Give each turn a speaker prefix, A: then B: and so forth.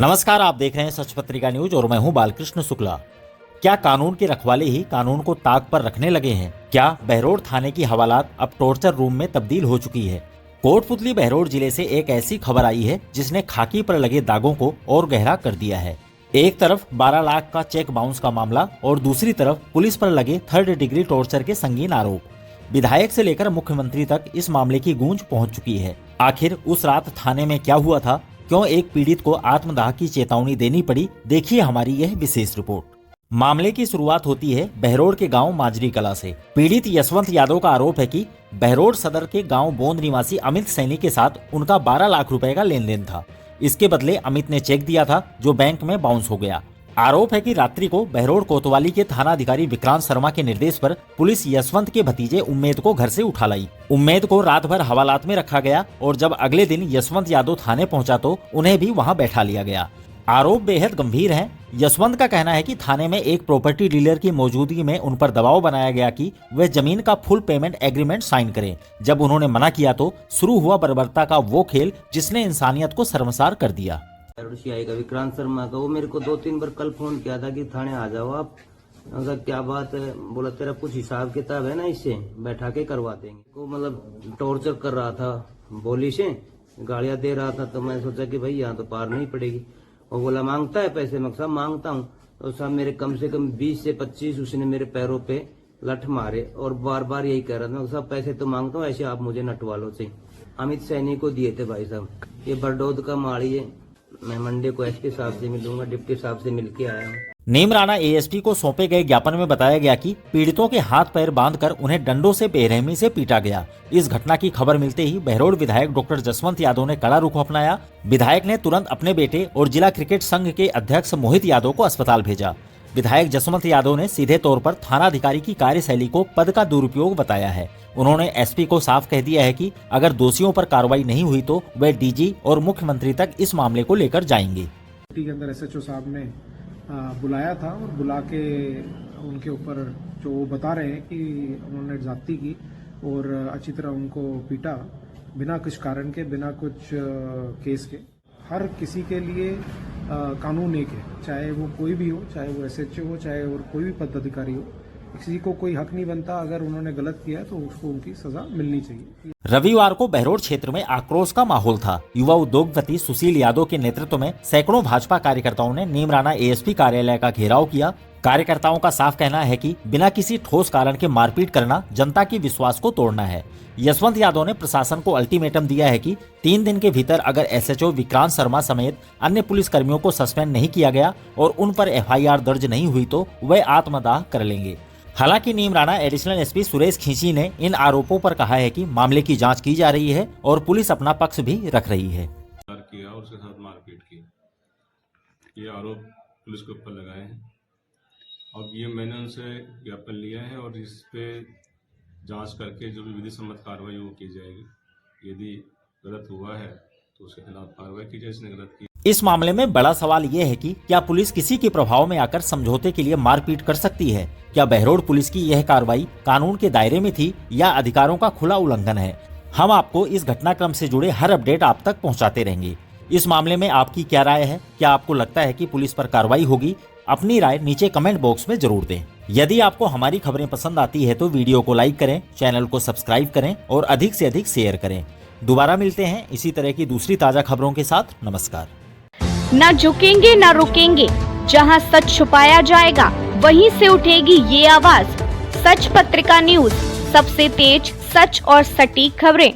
A: नमस्कार, आप देख रहे हैं सच पत्रिका न्यूज और मैं हूं बालकृष्ण शुक्ला। क्या कानून के रखवाले ही कानून को ताक पर रखने लगे हैं? क्या बहरोड थाने की हवालात अब टॉर्चर रूम में तब्दील हो चुकी है? कोटपुतली बहरोड जिले से एक ऐसी खबर आई है जिसने खाकी पर लगे दागों को और गहरा कर दिया है। एक तरफ 12 लाख का चेक बाउंस का मामला और दूसरी तरफ पुलिस पर लगे 3rd डिग्री टॉर्चर के संगीन आरोप। विधायक से लेकर मुख्यमंत्री तक इस मामले की गूंज पहुंच चुकी है। आखिर उस रात थाने में क्या हुआ था? क्यों एक पीड़ित को आत्मदाह की चेतावनी देनी पड़ी? देखिए हमारी यह विशेष रिपोर्ट। मामले की शुरुआत होती है बहरोड के गांव माजरी कला से। पीड़ित यशवंत यादव का आरोप है कि बहरोड सदर के गांव बोंद निवासी अमित सैनी के साथ उनका 12 लाख रुपए का लेन देन था। इसके बदले अमित ने चेक दिया था जो बैंक में बाउंस हो गया। आरोप है कि रात्रि को बहरोड कोतवाली के थानाधिकारी विक्रांत शर्मा के निर्देश पर पुलिस यशवंत के भतीजे उम्मेद को घर से उठा लाई। उम्मेद को रात भर हवालात में रखा गया और जब अगले दिन यशवंत यादव थाने पहुंचा तो उन्हें भी वहां बैठा लिया गया। आरोप बेहद गंभीर है। यशवंत का कहना है कि थाने में एक प्रॉपर्टी डीलर की मौजूदगी में उन पर दबाव बनाया गया कि वे जमीन का फुल पेमेंट एग्रीमेंट साइन करें। जब उन्होंने मना किया तो शुरू हुआ बर्बरता का वो खेल जिसने इंसानियत को शर्मसार कर दिया।
B: आएगा विक्रांत शर्मा का, वो मेरे को 2-3 बार कल फोन किया था कि थाने आ जाओ आप। अगर क्या बात है, बोला तेरा कुछ हिसाब किताब है ना, इससे बैठा के करवा देंगे। को मतलब टॉर्चर कर रहा था, बोली से गालियां दे रहा था। तो मैं सोचा कि भाई यहाँ तो पार नहीं पड़ेगी। वो बोला मांगता है पैसे, मैं साहब मांगता हूँ। तो साहब मेरे कम से कम 20 से 25 उसने मेरे पैरों पे लठ मारे और बार बार यही कह रहा था साहब पैसे तो मांगता हूँ, ऐसे आप मुझे नटवा लो से। अमित सैनी को दिए थे भाई साहब। ये बरडोद का माड़ी है। मैं मंडे को एसपी साहब से मिलूंगा, डिप्टी साहब से मिलके आया हूँ।
A: नीमराना एएसपी को सौंपे गए ज्ञापन में बताया गया कि पीड़ितों के हाथ पैर बांधकर उन्हें डंडों से बेरहमी से पीटा गया। इस घटना की खबर मिलते ही बहरोड विधायक डॉक्टर जसवंत यादव ने कड़ा रुख अपनाया। विधायक ने तुरंत अपने बेटे और जिला क्रिकेट संघ के अध्यक्ष मोहित यादव को अस्पताल भेजा। विधायक जसवंत यादव ने सीधे तौर पर थानाधिकारी की कार्यशैली को पद का दुरुपयोग बताया है। उन्होंने एसपी को साफ कह दिया है कि अगर दोषियों पर कार्रवाई नहीं हुई तो वे डीजी और मुख्यमंत्री तक इस मामले को लेकर जाएंगे।
C: के अंदर एसएचओ साहब ने बुलाया था और बुला के उनके ऊपर जो वो बता रहे हैं कि उन्होंने जाति की और अच्छी तरह उनको पीटा बिना कुछ कारण के, बिना कुछ केस के। हर किसी के लिए कानून एक है, चाहे वो कोई भी हो, चाहे वो एसएचओ हो, चाहे और कोई भी पदाधिकारी हो। किसी को कोई हक नहीं बनता, अगर उन्होंने गलत किया तो उसको उनकी सजा मिलनी चाहिए।
A: रविवार को बहरोड क्षेत्र में आक्रोश का माहौल था। युवा उद्योगपति सुशील यादव के नेतृत्व में सैकड़ों भाजपा कार्यकर्ताओं ने नीमराना एएसपी कार्यालय का घेराव किया। कार्यकर्ताओं का साफ कहना है कि बिना किसी ठोस कारण के मारपीट करना जनता के विश्वास को तोड़ना है। यशवंत यादव ने प्रशासन को अल्टीमेटम दिया है कि 3 दिन के भीतर अगर एसएचओ विक्रांत शर्मा समेत अन्य पुलिस कर्मियों को सस्पेंड नहीं किया गया और उन पर एफआईआर दर्ज नहीं हुई तो वे आत्मदाह कर लेंगे। हालांकि नीमराना एडिशनल एसपी सुरेश खींची ने इन आरोपों पर कहा है कि मामले की जांच की जा रही है और पुलिस अपना पक्ष भी रख रही है।
D: किया और उसके साथ मारपीट की, ये आरोप पुलिस के ऊपर लगाए हैं। अब ये मैंने उनसे ज्ञापन लिया है और इस पे जांच करके जो भी विधि सम्मत कार्रवाई वो की जाएगी। यदि गलत हुआ है तो उसके खिलाफ कार्रवाई की जाए, इसने गलत की।
A: इस मामले में बड़ा सवाल ये है कि क्या पुलिस किसी के प्रभाव में आकर समझौते के लिए मारपीट कर सकती है? क्या बहरोड पुलिस की यह कार्रवाई कानून के दायरे में थी या अधिकारों का खुला उल्लंघन है? हम आपको इस घटनाक्रम से जुड़े हर अपडेट आप तक पहुंचाते रहेंगे। इस मामले में आपकी क्या राय है? क्या आपको लगता है कि पुलिस पर कार्रवाई होगी? अपनी राय नीचे कमेंट बॉक्स में जरूर दें। यदि आपको हमारी खबरें पसंद आती है तो वीडियो को लाइक करें, चैनल को सब्सक्राइब करें और अधिक से अधिक शेयर करें। दोबारा मिलते हैं इसी तरह की दूसरी ताजा खबरों के साथ। नमस्कार।
E: न झुकेंगे न रुकेंगे, जहां सच छुपाया जाएगा वहीं से उठेगी ये आवाज। सच पत्रिका न्यूज, सबसे तेज, सच और सटीक खबरें।